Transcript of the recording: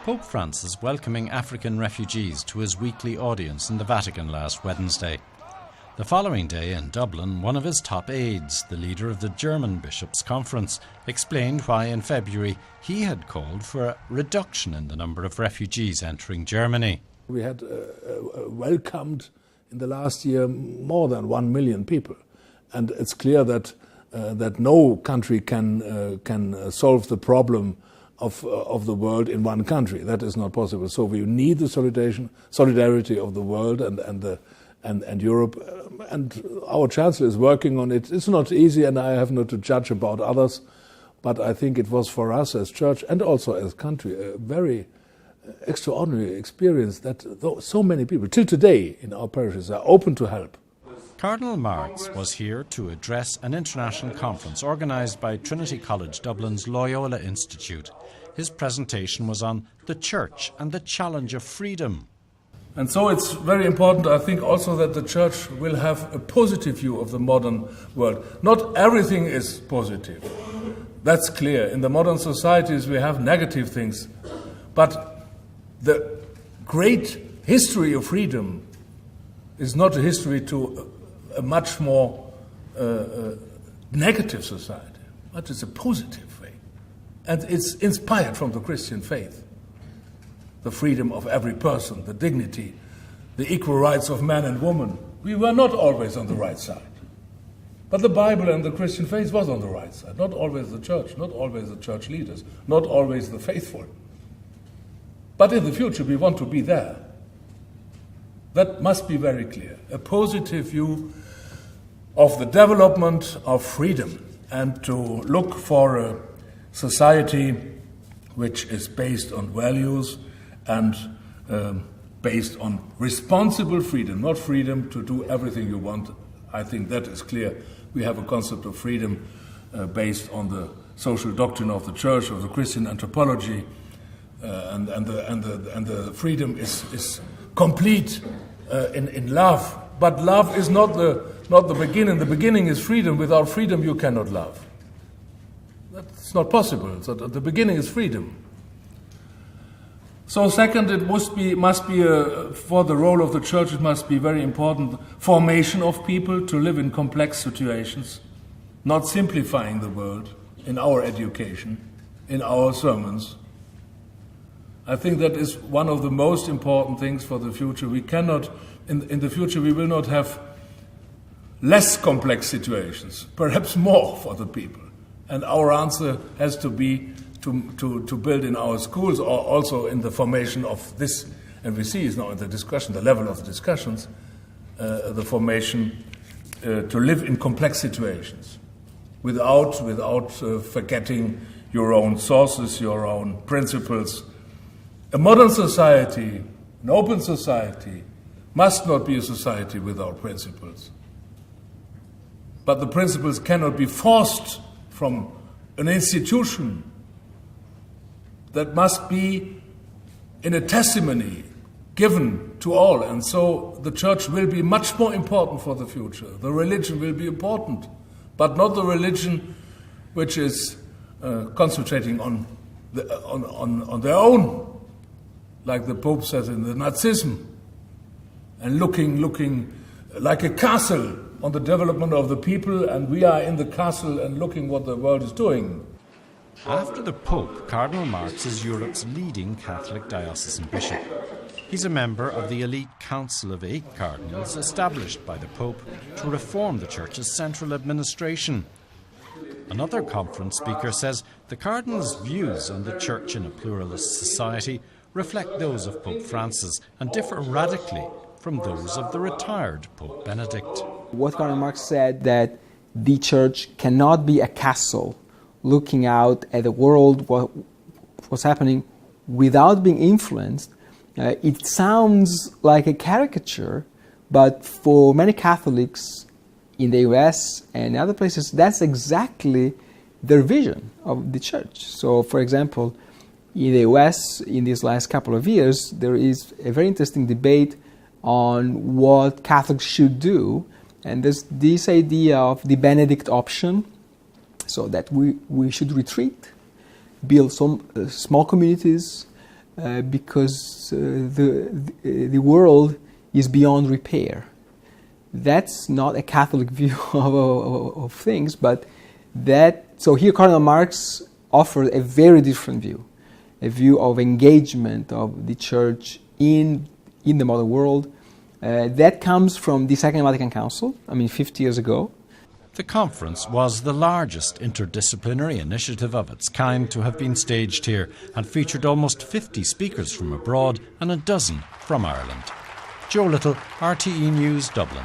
Pope Francis welcoming African refugees to his weekly audience in the Vatican last Wednesday. The following day in Dublin, one of his top aides, the leader of the German Bishops' Conference, explained why in February he had called for a reduction in the number of refugees entering Germany. We had welcomed in the last year more than 1 million people, and it's clear that no country can solve the problem of the world in one country. That is not possible. So we need the solidarity of the world and Europe, and our Chancellor is working on it. It's not easy, and I have not to judge about others, but I think it was for us as church and also as country a very extraordinary experience that so many people, till today in our parishes, are open to help. Cardinal Marx was here to address an international conference organised by Trinity College Dublin's Loyola Institute. His presentation was on the Church and the challenge of freedom. And so it's very important, I think, also that the Church will have a positive view of the modern world. Not everything is positive. That's clear. In the modern societies we have negative things. But the great history of freedom is not a history to a much more negative society, but it's a positive way. And it's inspired from the Christian faith. The freedom of every person, the dignity, the equal rights of man and woman. We were not always on the right side. But the Bible and the Christian faith was on the right side. Not always the church, not always the church leaders, not always the faithful. But in the future we want to be there. That must be very clear. A positive view of the development of freedom and to look for a society which is based on values and based on responsible freedom, not freedom to do everything you want. I think that is clear. We have a concept of freedom based on the social doctrine of the Church, of the Christian anthropology, and the freedom is complete in love. But love is not the beginning. The beginning is freedom. Without freedom, you cannot love. That's not possible. So the beginning is freedom. So second, it must be for the role of the Church, it must be very important formation of people to live in complex situations, not simplifying the world in our education, in our sermons. I think that is one of the most important things for the future. We cannot, in the future, we will not have less complex situations, perhaps more for the people. And our answer has to be to build in our schools or also in the formation of this, and we see is now in the discussion, the level of the discussions, the formation to live in complex situations without forgetting your own sources, your own principles. A modern society, an open society, must not be a society without principles. But the principles cannot be forced from an institution. That must be in a testimony given to all. And so the Church will be much more important for the future. The religion will be important, but not the religion which is concentrating on their own, like the Pope says in the Nazism, and looking like a castle on the development of the people, and we are in the castle and looking what the world is doing. After the Pope, Cardinal Marx is Europe's leading Catholic diocesan bishop. He's a member of the elite council of 8 cardinals established by the Pope to reform the Church's central administration. Another conference speaker says the Cardinal's views on the Church in a pluralist society reflect those of Pope Francis and differ radically from those of the retired Pope Benedict. What Cardinal Marx said, that the Church cannot be a castle looking out at the world, what's happening, without being influenced. It sounds like a caricature, but for many Catholics in the US and other places, that's exactly their vision of the Church. So, for example, in the US, in these last couple of years, there is a very interesting debate on what Catholics should do, and there's this idea of the Benedict option, so that we should retreat, build some small communities, because the world is beyond repair. That's not a Catholic view of things, but so here Cardinal Marx offered a very different view, a view of engagement of the Church in the modern world. That comes from the Second Vatican Council, 50 years ago. The conference was the largest interdisciplinary initiative of its kind to have been staged here and featured almost 50 speakers from abroad and a dozen from Ireland. Joe Little, RTE News, Dublin.